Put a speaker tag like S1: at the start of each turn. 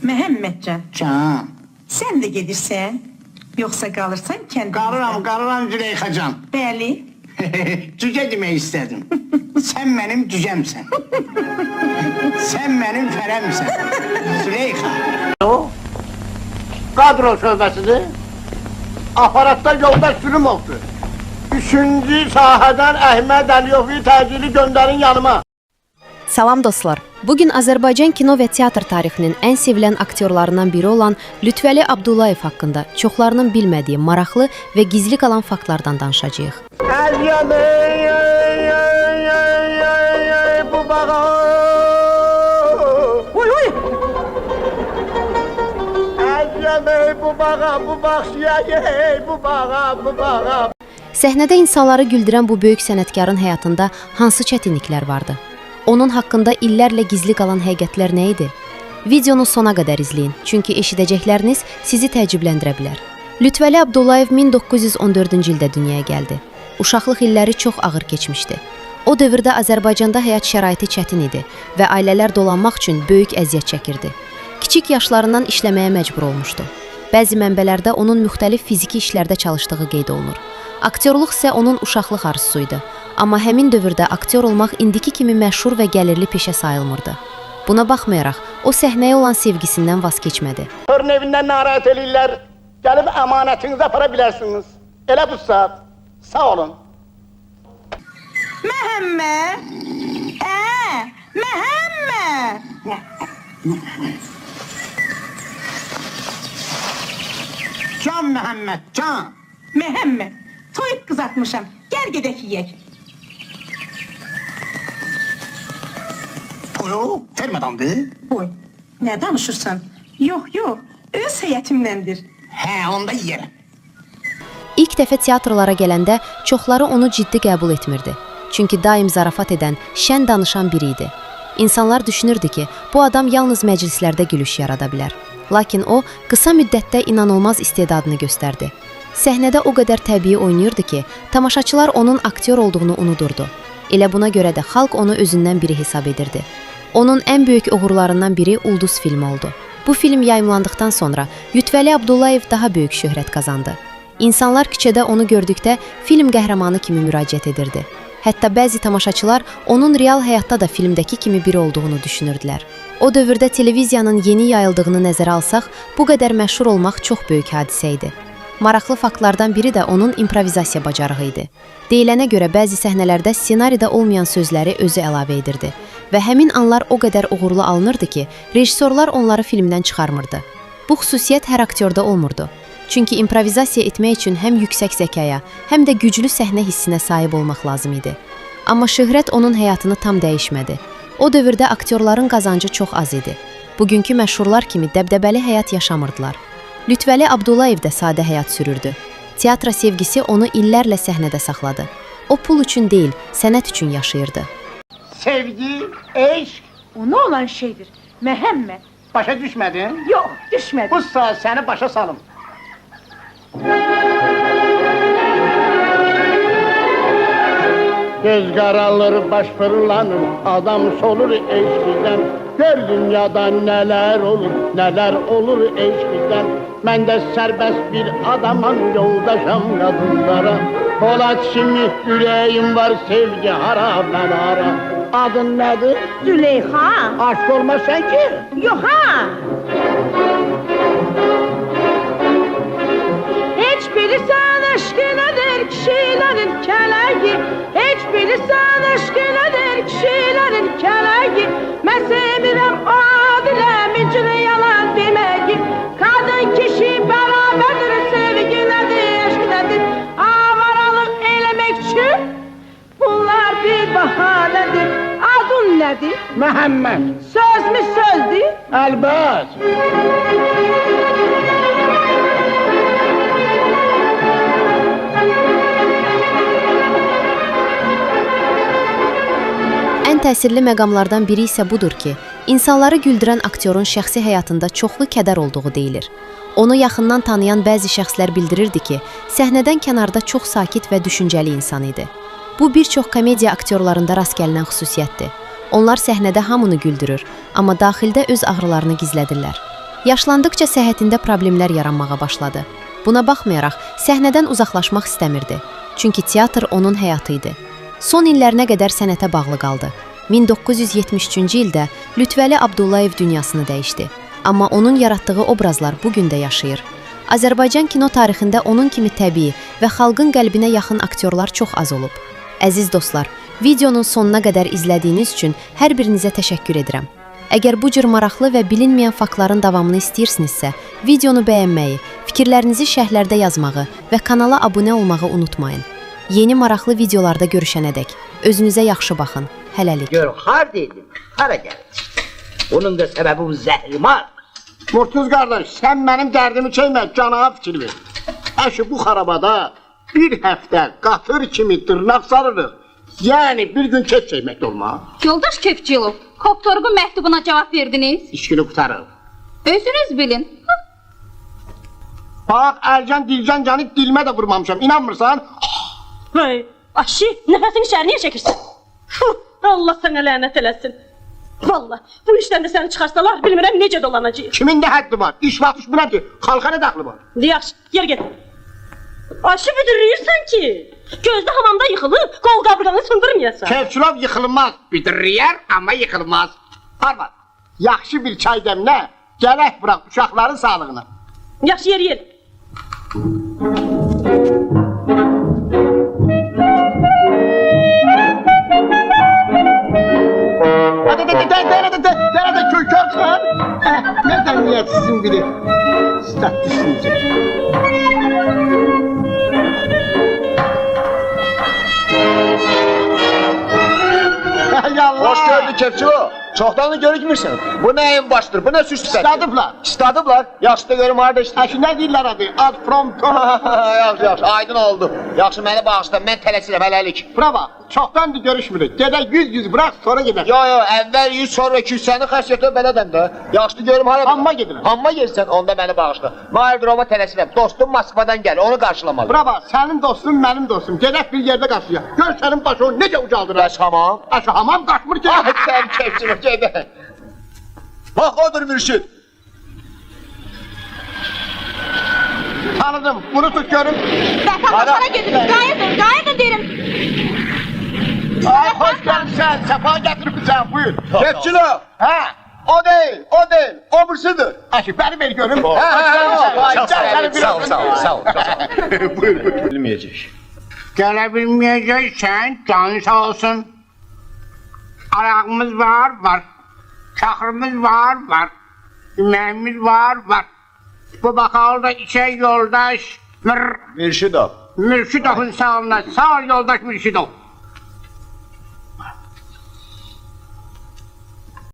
S1: Məhəmmədcan,
S2: Can.
S1: sən də gedirsən, yoxsa qalırsan kəndimizdə?
S2: Qalıram Züleyxacan.
S1: Bəli.
S2: Cüce demək istədim. Sən mənim cücəmsən. Sən mənim fərəmsən. Züleyxa.
S3: O kadro şöbesidir. Aparatda yolda sürüm oldu. 3. sahədən Əhməd Əliyovu təcili göndərin yanıma.
S4: Salam dostlar. Bugün Azərbaycan kino və teatr tarixinin ən sevilən aktyorlarından biri olan Lütfəli Abdullayev haqqında çoxlarının bilmədiyi maraqlı və gizli qalan faktlardan danışacağıq.
S3: Bu bağa.
S1: Oy oy!
S3: Bu bağa, bu baxşiya, bu bağa, bu bağa.
S4: Səhnədə insanları güldürən bu böyük sənətkarın həyatında hansı çətinliklər vardı? Onun haqqında illərlə gizli qalan həqiqətlər nə idi? Videonu sona qədər izləyin, çünki eşidəcəkləriniz sizi təəccübləndirə bilər. Lütfəli Abdullayev 1914-cü ildə dünyaya gəldi. Uşaqlıq illəri çox ağır keçmişdi. O dövrdə Azərbaycanda həyat şəraiti çətin idi və ailələr dolanmaq üçün böyük əziyyət çəkirdi. Kiçik yaşlarından işləməyə məcbur olmuşdu. Bəzi mənbələrdə onun müxtəlif fiziki işlərdə çalışdığı qeyd olunur. Aktyorluq isə onun uşaqlıq arzusu idi. Amma həmin dövrdə aktyor olmaq indiki kimi məşhur və gəlirli peşə sayılmırdı. Buna baxmayaraq, o səhnəyə olan sevgisindən vaz keçmədi.
S3: Törün evindən narahat eləyirlər. Gəlib əmanətinizi apara bilərsiniz. Elə bu saat. Sağ olun.
S1: Məhəmməd! Məhəmməd!
S2: Can Məhəmməd, can.
S1: Məhəmməd, toyuq qızartmışam. Gəl gedək yeyək.
S2: Toyu fermadandır.
S1: Oy, nə danışırsan? Yox, yox, öz həyətimdəndir.
S2: Hə, onda yiyərəm.
S4: İlk dəfə teatrlara gələndə çoxları onu ciddi qəbul etmirdi. Çünki daim zarafat edən, şən danışan biri idi. İnsanlar düşünürdü ki, bu adam yalnız məclislərdə gülüş yarada bilər. Lakin o, qısa müddətdə inanılmaz istedadını göstərdi. Səhnədə o qədər təbii oynayırdı ki, tamaşaçılar onun aktyor olduğunu unudurdu. Elə buna görə də xalq onu özündən biri hesab edirdi. Onun ən böyük uğurlarından biri Ulduz filmi oldu. Bu film yayımlandıqdan sonra Lütfəli Abdullayev daha böyük şöhrət qazandı. İnsanlar küçədə onu gördükdə film qəhrəmanı kimi müraciət edirdi. Hətta bəzi tamaşaçılar onun real həyatda da filmdəki kimi biri olduğunu düşünürdülər. O dövrdə televiziyanın yeni yayıldığını nəzərə alsaq, bu qədər məşhur olmaq çox böyük hadisə idi. Maraqlı faktlardan biri də onun improvizasiya bacarığı idi. Deyilənə görə bəzi səhnələrdə ssenaridə olmayan sözləri özü əlavə edirdi və həmin anlar o qədər uğurlu alınırdı ki, rejissorlar onları filmdən çıxarmırdı. Bu xüsusiyyət hər aktyorda olmurdu. Çünki improvizasiya etmək üçün həm yüksək zəkaya, həm də güclü səhnə hissinə sahib olmaq lazım idi. Amma şöhrət onun həyatını tam dəyişmədi. O dövrdə aktyorların qazancı çox az idi. Bugünkü məşhurlar kimi dəbdəbəli həyat yaşamırdılar. Lütfəli Abdullayev də sadə həyat sürürdü. Teatra sevgisi onu illərlə səhnədə saxladı. O pul üçün deyil, sənət üçün yaşayırdı.
S3: Sevgi, eşq.
S1: O nə olan şeydir? Məhəmməd.
S3: Başa düşmədin?
S1: Yox, düşmədim.
S3: Bu saat səni başa salım. Göz qaralır, baş fırlanır, adam solur eşqdən. Gör dünyada nələr olur eşqdən. Mən də sərbəst bir adamam, yoldaşam qadınlara. Polad kimi ürəyim var, sevgi hara, mən hara. Adın nədir?
S1: Züleyxa.
S3: Aşk olmasan ki?
S1: Yox ha! Heç bilirsən aşk elədir kişilərin kələyi. Heç bilirsən aşk elədir kişilərin kələyi. Mən sevirəm adilə micri yalan deməyi. Qadın kişi bərabərdir, sevgi nədir, aşk nədir. Avaralıq eləmək üçün bunlar bir bahanədir. Adın nədir?
S3: Məhəmməd.
S1: Söz mü sözdür?
S3: Əlbət.
S4: Ən təsirli məqamlardan biri isə budur ki, insanları güldürən aktyorun şəxsi həyatında çoxlu kədər olduğu deyilir. Onu yaxından tanıyan bəzi şəxslər bildirirdi ki, səhnədən kənarda çox sakit və düşüncəli insan idi. Bu, bir çox komediya aktyorlarında rast gəlinən xüsusiyyətdir. Onlar səhnədə hamını güldürür, amma daxildə öz ağrılarını gizlədirlər. Yaşlandıqca səhhətində problemlər yaranmağa başladı. Buna baxmayaraq, səhnədən uzaqlaşmaq istəmirdi. Çünki teatr onun həyatı idi. Son illərinə qədər sənətə bağlı qaldı. 1973-cü ildə Lütfəli Abdullayev dünyasını dəyişdi. Amma onun yaratdığı obrazlar bugün də yaşayır. Azərbaycan kino tarixində onun kimi təbii və xalqın qəlbinə yaxın aktyorlar çox az olub. Əziz dostlar, videonun sonuna qədər izlədiyiniz üçün hər birinizə təşəkkür edirəm. Əgər bu cür maraqlı və bilinməyən faktların davamını istəyirsinizsə, videonu bəyənməyi, fikirlərinizi şərhlərdə yazmağı və kanala abunə olmağı unutmayın. Yeni maraqlı videolarda görüşənədək özünüzə yaxşı baxın. Hələlik.
S5: Gör, harda edin, hara gəlir. Bunun da səbəbi bu zəhrimar.
S3: Murtuz qardaş, sən mənim dərdimi çəkmə, canağa fikir ver. Əşi, bu xarabada bir həftə qatır kimi dırnaq sarırıq. Yəni, bir gün keç çəkmək də olmaz.
S6: Yoldaş Kefcilov, Koptorgun məktubuna cavab verdiniz.
S3: İşkini qutarıq.
S6: Özünüz bilin.
S3: Bax, əlcan, dilcan canı dilimə də vurmamışam, inanmırsan?
S7: Hey, aşı, nəfəsini içəri niyə çəkirsən? Allah sənə lənət eləsin. Vallahi, bu işdən də səni çıxarsalar, bilmirəm necə dolanacaq.
S3: Kimin nə həddi var? İş vaxt bu nədir? Xalqa nə daxlı var?
S7: Yaxşı, yer get. Aşı büdürləyirsən ki, gözdə hamamda yıxılıb, qol qabrıqanı sındırmayasan.
S3: Kevçilov yıxılmaz, bidirriyər, amma yıxılmaz. Arvad, yaxşı bir çay dəmlə, gələk bıraq uşaqların sağlığına.
S7: Yaxşı, yer.
S3: Dərədə köykar çıxar. Mədəniyyətsizin biri. Stat düşüncək.
S5: Hoş gördük Kefçilo. Çoxdanı görükmürsən. Bu nəyin başdır? Bu nə süs sifətdir?
S3: İstadıblar.
S5: İstadıblar. Yaxşı da görüm harada işte.
S3: Əşi, nə deyirlər adı? Ad from Tom.
S5: Yaxşı, aydın oldu. Yaxşı, məni bağışla, mən tələsirəm, hələlik.
S3: Bravo, çoxdandır görüşmürük. Gedək 100 bırak, sonra gedək.
S5: Yo, əvvəl 100 sonra 200 sənin xəsiyyətə belədəm də. Yaxşı görüm harada.
S3: Hamma gedirəm.
S5: Hamma gelsən, onda məni bağışla. Mahir-Roma tələsirəm. Dostum Moskvadan gəlir, onu qarşılamalı.
S3: Bravo, sənin dostun, mənim dostum. Gedək bir yerdə qarşıya. Gör sənin başı onu necə ucaldır.
S5: Bəs hamam?
S3: Əşi, hamam qaçmır ki.
S5: Ah, sən Kefçilo, gedək. Bax, odur mürşid.
S3: Tanıdım, bunu tut görüm.
S6: Vətəndaşlara gedirik, qayıdın derim.
S3: Ay, hoş gəlmişsən, səfa gətirmişsən, buyur.
S5: Kefçilo.
S3: Hə,
S5: O değil, o bursıdır.
S3: əşi, bəni ver görüm.
S5: Sağ ol.
S3: Buyur.
S5: Bilməyəcək.
S2: Gələ bilməyəcəksən, canın sağ olsun. Arağımız var. Çaxırımız var. Üməyimiz var. Bu bakalda içək yoldaş
S5: Mürşidov.
S2: Mürşidov'un sağ olun. Sağ ol yoldaş Mürşidov.